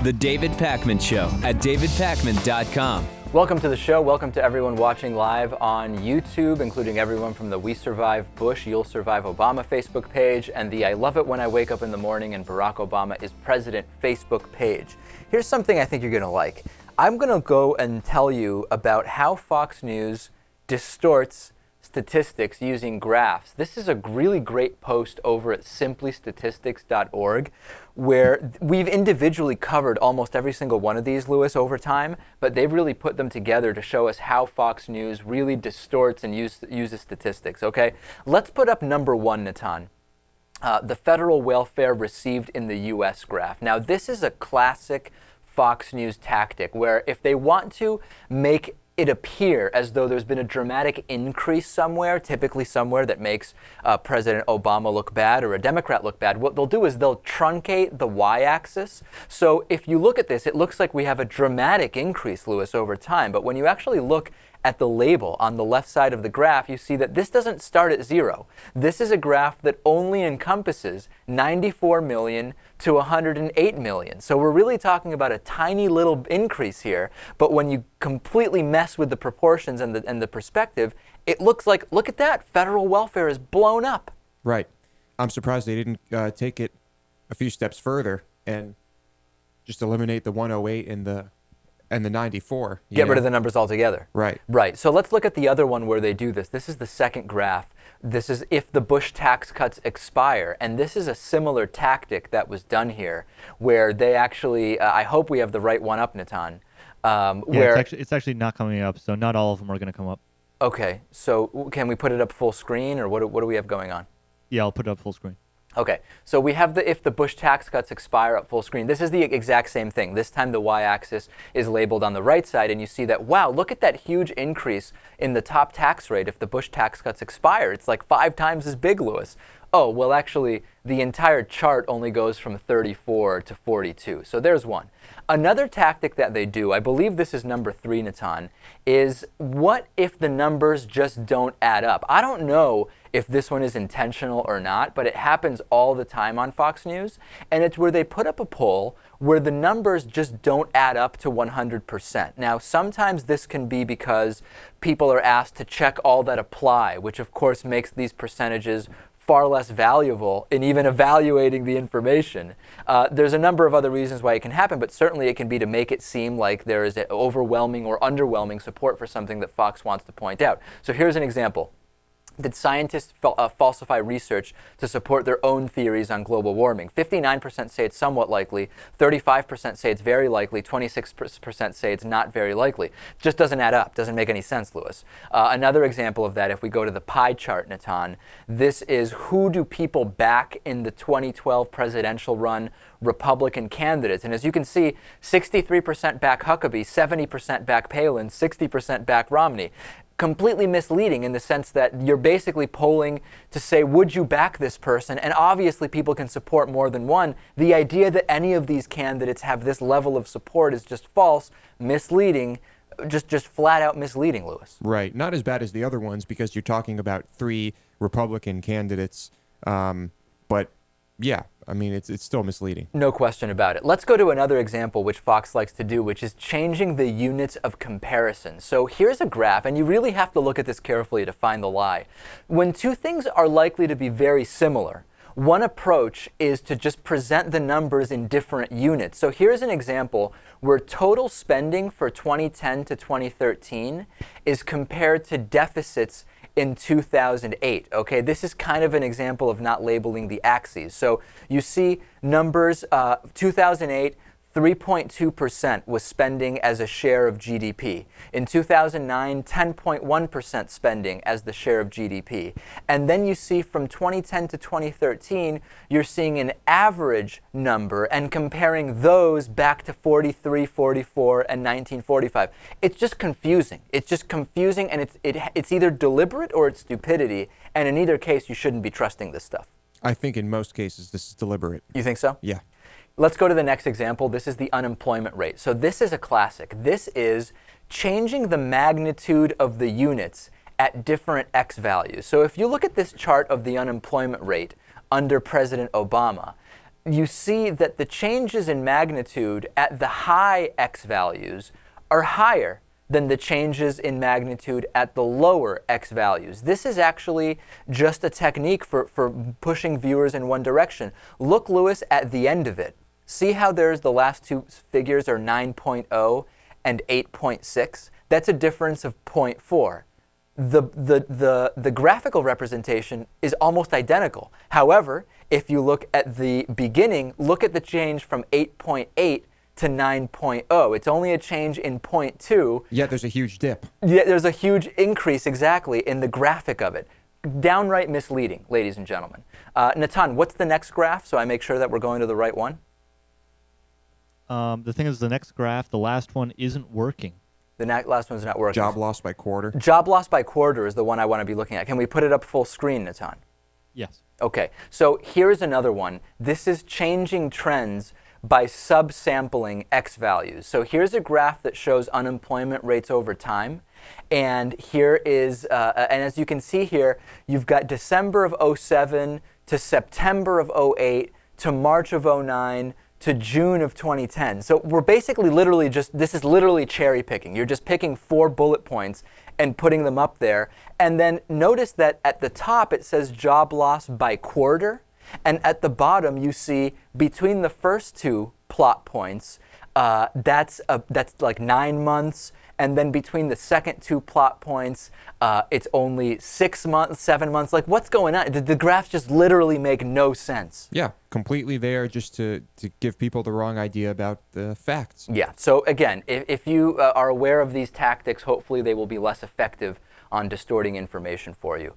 The David Pakman Show at davidpakman.com. Welcome to the show. Welcome to everyone watching live on YouTube, including everyone from the We Survive Bush, You'll Survive Obama Facebook page, and the I Love It When I Wake Up in the Morning and Barack Obama is President Facebook page. Here's something I think you're going to like. I'm going to go and tell you about how Fox News distorts statistics using graphs. This is a really great post over at simplystatistics.org where we've individually covered almost every single one of these, Lewis, over time, but they've really put them together to show us how Fox News really distorts and uses statistics, okay? Let's put up number one, Natan. The federal welfare received in the U.S. graph. Now, this is a classic Fox News tactic where if they want to make it appear as though there's been a dramatic increase somewhere, typically somewhere that makes President Obama look bad or a Democrat look bad, what they'll do is they'll truncate the y-axis. So if you look at this, it looks like we have a dramatic increase, Lewis, over time. But when you actually look at the label on the left side of the graph, you see that this doesn't start at zero. This is a graph that only encompasses 94 million to 108 million. So we're really talking about a tiny little increase here. But when you completely mess with the proportions and the perspective, it looks like, look at that, federal welfare is blown up. Right. I'm surprised they didn't take it a few steps further and just eliminate the 108 and the 94. Get rid of the numbers altogether. Right. Right. So let's look at the other one where they do this. This is the second graph. This is if the Bush tax cuts expire. And this is a similar tactic that was done here where they actually, I hope we have the right one up, Natan. Where it's actually not coming up, so not all of them are going to come up. Okay. So can we put it up full screen, or what do we have going on? Yeah, I'll put it up full screen. Okay, so we have the if the Bush tax cuts expire up full screen. This is the exact same thing. This time the y-axis is labeled on the right side, and you see that, wow, look at that huge increase in the top tax rate if the Bush tax cuts expire. It's like 5 times as big, Lewis. Oh, well, actually, the entire chart only goes from 34 to 42. So there's one. Another tactic that they do, I believe this is number 3, Natan, is what if the numbers just don't add up? I don't know if this one is intentional or not, but it happens all the time on Fox News. And it's where they put up a poll where the numbers just don't add up to 100%. Now, sometimes this can be because people are asked to check all that apply, which of course makes these percentages far less valuable in even evaluating the information. There's a number of other reasons why it can happen, but certainly it can be to make it seem like there is an overwhelming or underwhelming support for something that Fox wants to point out. So here's an example. Did scientists falsify research to support their own theories on global warming? 59% say it's somewhat likely, 35% say it's very likely, 26% say it's not very likely. It just doesn't add up, doesn't make any sense, Lewis. Another example of that, if we go to the pie chart, Natan, this is who do people back in the 2012 presidential run Republican candidates. And as you can see, 63% back Huckabee, 70% back Palin, 60% back Romney. Completely misleading in the sense that you're basically polling to say, would you back this person? And obviously people can support more than one. The idea that any of these candidates have this level of support is just false, misleading, just flat out misleading, Lewis. Right. Not as bad as the other ones because you're talking about 3 Republican candidates. But yeah, I mean, it's still misleading. No question about it. Let's go to another example which Fox likes to do, which is changing the units of comparison. So here's a graph, and you really have to look at this carefully to find the lie. When two things are likely to be very similar, one approach is to just present the numbers in different units. So here's an example where total spending for 2010 to 2013 is compared to deficits in 2008. Okay, this is kind of an example of not labeling the axes. So you see numbers, 2008, 3.2% was spending as a share of GDP. In 2009, 10.1% spending as the share of GDP. And then you see from 2010 to 2013, you're seeing an average number and comparing those back to 43, 44, and 1945. It's just confusing. It's just confusing, and it's either deliberate or it's stupidity. And in either case, you shouldn't be trusting this stuff. I think in most cases this is deliberate. You think so? Yeah. Let's go to the next example. This is the unemployment rate. So this is a classic. This is changing the magnitude of the units at different X values. So if you look at this chart of the unemployment rate under President Obama, you see that the changes in magnitude at the high x values are higher than the changes in magnitude at the lower x values. This is actually just a technique for pushing viewers in one direction. Look, Lewis, at the end of it. See how there's the last two figures are 9.0 and 8.6? That's a difference of 0.4. The graphical representation is almost identical. However, if you look at the beginning, look at the change from 8.8 to 9.0. It's only a change in 0.2. Yet there's a huge dip. Yeah, there's a huge increase, exactly, in the graphic of it. Downright misleading, ladies and gentlemen. Natan, what's the next graph, so I make sure that we're going to the right one? The thing is, the next graph, the last one, isn't working. The last one's not working. Job loss by quarter. Job loss by quarter is the one I want to be looking at. Can we put it up full screen, Natan? Yes. Okay, so here's another one. This is changing trends by subsampling x values. So here's a graph that shows unemployment rates over time. And here is, and as you can see here, you've got December of 07 to September of 08 to March of 09 to June of 2010. So we're basically literally just, this is literally cherry picking. You're just picking 4 bullet points and putting them up there. And then notice that at the top it says job loss by quarter. And at the bottom you see between the first 2 plot points, that's like 9 months. And then between the second 2 plot points, it's only 6 months, 7 months. Like, what's going on? The graphs just literally make no sense. Yeah, completely there just to give people the wrong idea about the facts. Yeah, so again, if you are aware of these tactics, hopefully they will be less effective on distorting information for you.